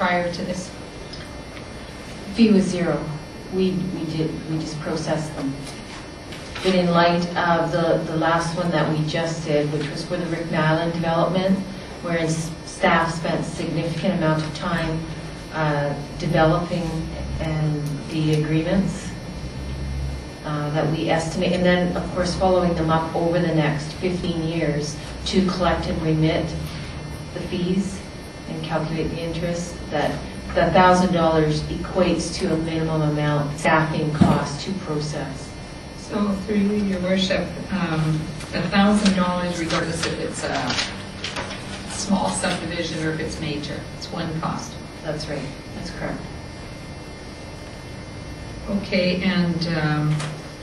prior to this? Fee was zero. We just processed them. But in light of the last one that we just did, which was for the Rick Island development, wherein staff spent a significant amount of time developing and the agreements that we estimate, and then of course following them up over the next 15 years to collect and remit the fees and calculate the interest, that the $1,000 equates to a minimum amount staffing cost to process. So through you, Your Worship, $1,000 regardless if it's a small subdivision or if it's major, it's one cost. That's right, that's correct. Okay, and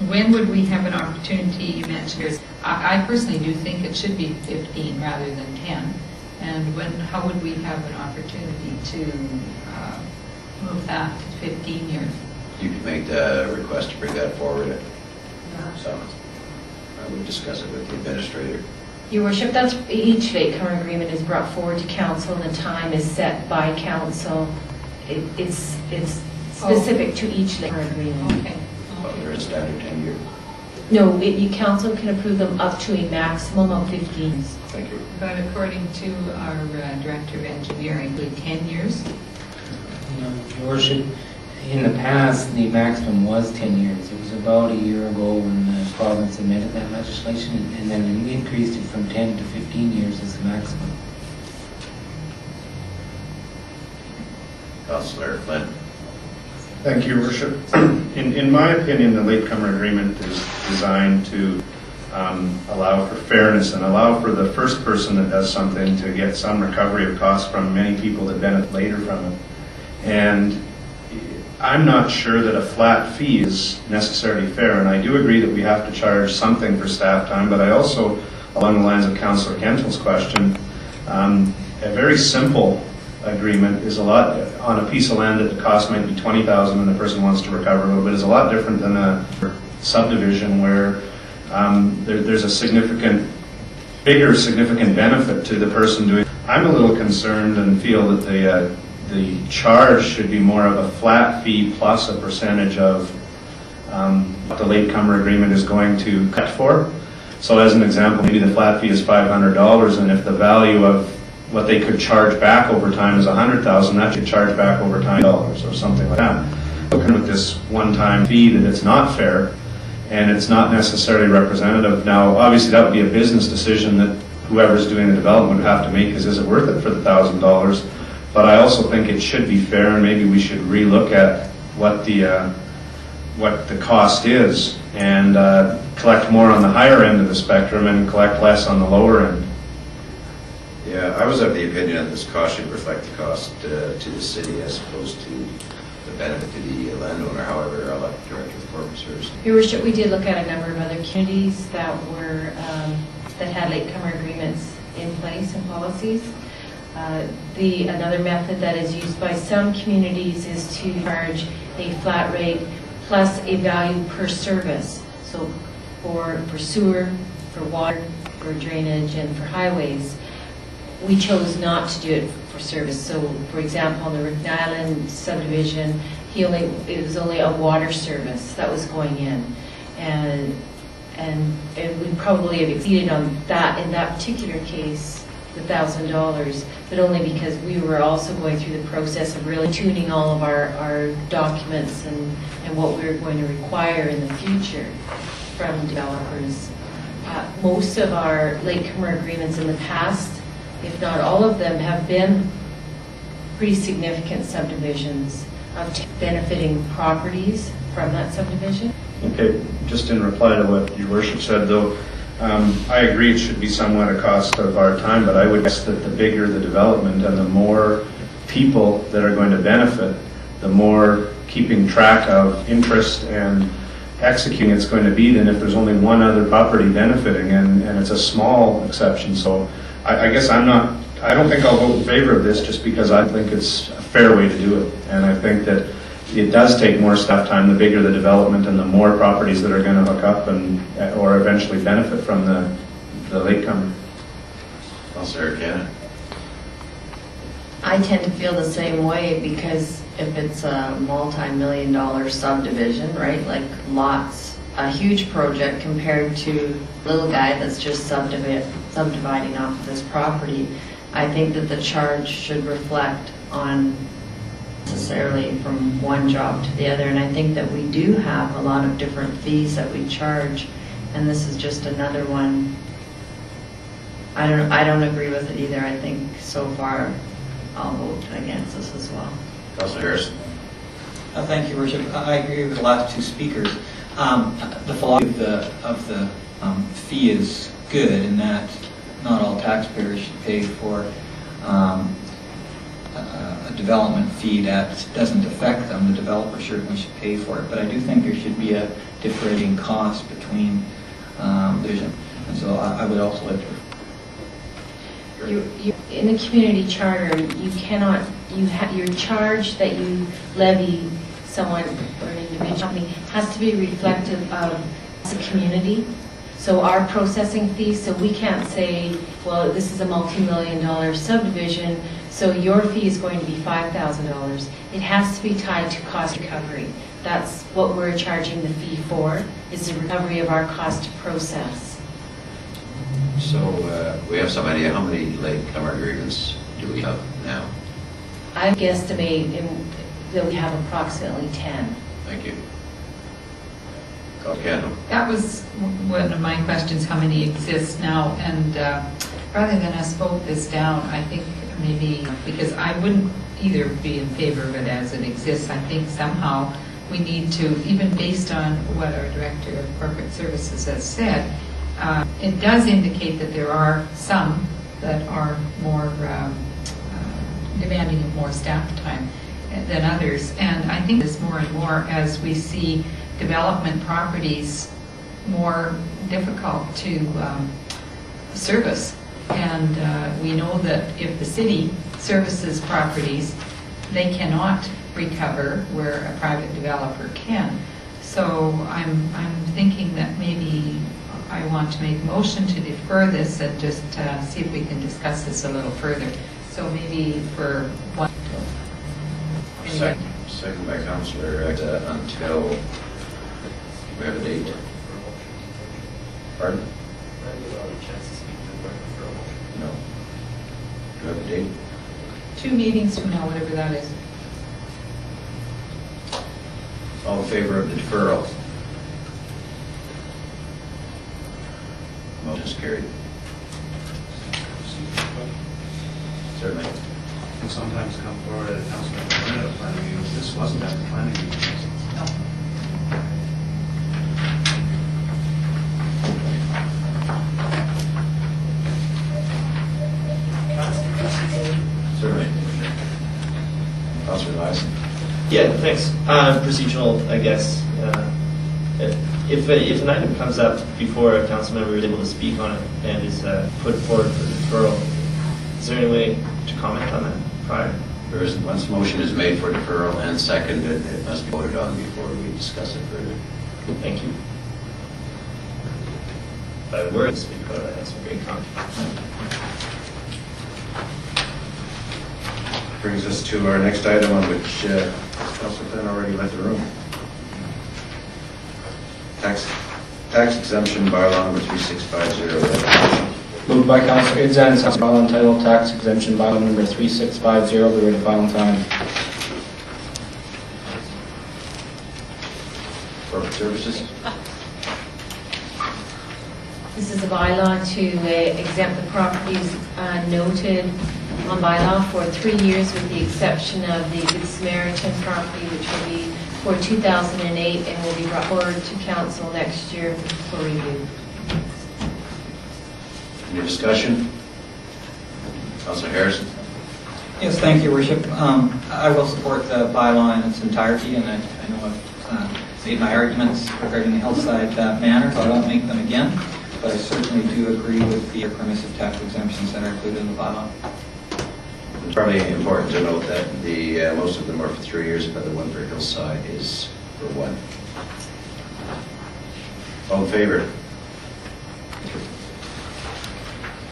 when would we have an opportunity? You mentioned, I personally do think it should be 15 rather than 10. And how would we have an opportunity to move that to 15 years? You could make the request to bring that forward. So I would discuss it with the administrator. Your Worship, that's each latecomer agreement is brought forward to council and the time is set by council. It's specific to each latecomer agreement. Okay. Well, there is a standard 10-year. No, council can approve them up to a maximum of 15. Thank you. But according to our Director of Engineering, 10 years? Your Worship, in the past, the maximum was 10 years. It was about a year ago when the province amended that legislation, and then we increased it from 10 to 15 years as the maximum. Councillor Flynn. Thank you, Your Worship. In my opinion, the latecomer agreement is designed to allow for fairness and allow for the first person that does something to get some recovery of costs from many people that benefit later from it. And I'm not sure that a flat fee is necessarily fair, and I do agree that we have to charge something for staff time, but I also, along the lines of Councillor Kentel's question, a very simple agreement is a lot, on a piece of land that the cost might be $20,000 and the person wants to recover a little bit, is a lot different than a subdivision where there's a bigger significant benefit to the person doing it. I'm a little concerned and feel that the charge should be more of a flat fee plus a percentage of what the latecomer agreement is going to cut for. So as an example, maybe the flat fee is $500, and if the value of what they could charge back over time is $100,000, that should charge back over time $10 or something like that. Looking with this one-time fee, that it's not fair and it's not necessarily representative. Now, obviously, that would be a business decision that whoever's doing the development would have to make, is it worth it for the $1,000? But I also think it should be fair, and maybe we should relook at what the cost is and collect more on the higher end of the spectrum and collect less on the lower end. Yeah, I was of the opinion that this cost should reflect the cost to the city as opposed to the benefit to the landowner. However, I'll let the Director of Corporate Services. Your Worship, we did look at a number of other communities that were that had latecomer agreements in place and policies. Another method that is used by some communities is to charge a flat rate plus a value per service. So for sewer, for water, for drainage, and for highways. We chose not to do it for service. So, for example, on the Rick Island subdivision, it was only a water service that was going in, and we probably have exceeded on that in that particular case the $1,000, but only because we were also going through the process of really tuning all of our documents and what we were going to require in the future from developers. Most of our latecomer agreements in the past, if not all of them, have been pretty significant subdivisions of benefiting properties from that subdivision. Okay, just in reply to what Your Worship said, though, I agree it should be somewhat a cost of our time, but I would guess that the bigger the development and the more people that are going to benefit, the more keeping track of interest and executing it's going to be than if there's only one other property benefiting, and it's a small exception. So I guess I don't think I'll vote in favor of this just because I think it's a fair way to do it. And I think that it does take more staff time the bigger the development and the more properties that are going to hook up or eventually benefit from the latecomer. Councillor Cannon. I tend to feel the same way, because if it's a multi-million-dollar subdivision, right, like lots, a huge project compared to a little guy that's just subdividing off of this property, I think that the charge should reflect on necessarily from one job to the other. And I think that we do have a lot of different fees that we charge, and this is just another one. I don't agree with it either. I think so far I'll vote against this as well. Councilor Harrison. Thank you, Worship. I agree with the last two speakers. The philosophy of the fee is good in that not all taxpayers should pay for a development fee that doesn't affect them. The developer certainly should pay for it, but I do think there should be a differentiating cost between and so I would also like to. In the community charter, you cannot, your charge that you levy someone or an individual company has to be reflective of the community. So our processing fees, so we can't say, well, this is a multi-million-dollar subdivision, so your fee is going to be $5,000. It has to be tied to cost recovery. That's what we're charging the fee for, is the recovery of our cost to process. So we have some idea how many latecomer agreements do we have now? I guesstimate that we have approximately 10. Thank you. Councilor. That was one of my questions, how many exist now? And rather than us vote this down, I think maybe, because I wouldn't either be in favor of it as it exists, I think somehow we need to, even based on what our Director of Corporate Services has said, it does indicate that there are some that are more demanding of more staff time than others. And I think this more and more as we see development properties more difficult to service. And we know that if the city services properties, they cannot recover where a private developer can. So I'm thinking that maybe I want to make a motion to defer this and just see if we can discuss this a little further. So maybe for one. Second by Councilor until we have a date. Pardon? No. Do we have a date? 2 meetings from now, whatever that is. All in favor of the deferral? Motion is carried. Certainly. And sometimes come forward at a council meeting at a planning meeting. This wasn't at the planning meeting. No. Certainly. Councilor Lyson. Yeah, thanks. Procedural, I guess. If an item comes up before a council member is able to speak on it and is put forward for deferral, is there any way to comment on that prior? There isn't. Once the motion is made for deferral and seconded, it must be voted on before we discuss it further. Thank you. If I were to speak about it, I have some great comment. Brings us to our next item, on which Councilor Flynn already left the room. Tax exemption bylaw number 3650. Moved by Councilor Idzan, bylaw entitled Tax Exemption Bylaw number 3650, be read a final time. Corporate Services. This is a bylaw to exempt the properties noted on bylaw for 3 years, with the exception of the Good Samaritan property, which will be for 2008 and will be brought forward to council next year for review. Any discussion? Councilor Harrison. Yes, thank you, Worship. I will support the bylaw in its entirety, and I know I've made my arguments regarding the hillside manor, so I won't make them again, but I certainly do agree with the permissive tax exemptions that are included in the bylaw. It's probably important to note that the most of them are for 3 years, but the one for hillside is for 1. All in favor?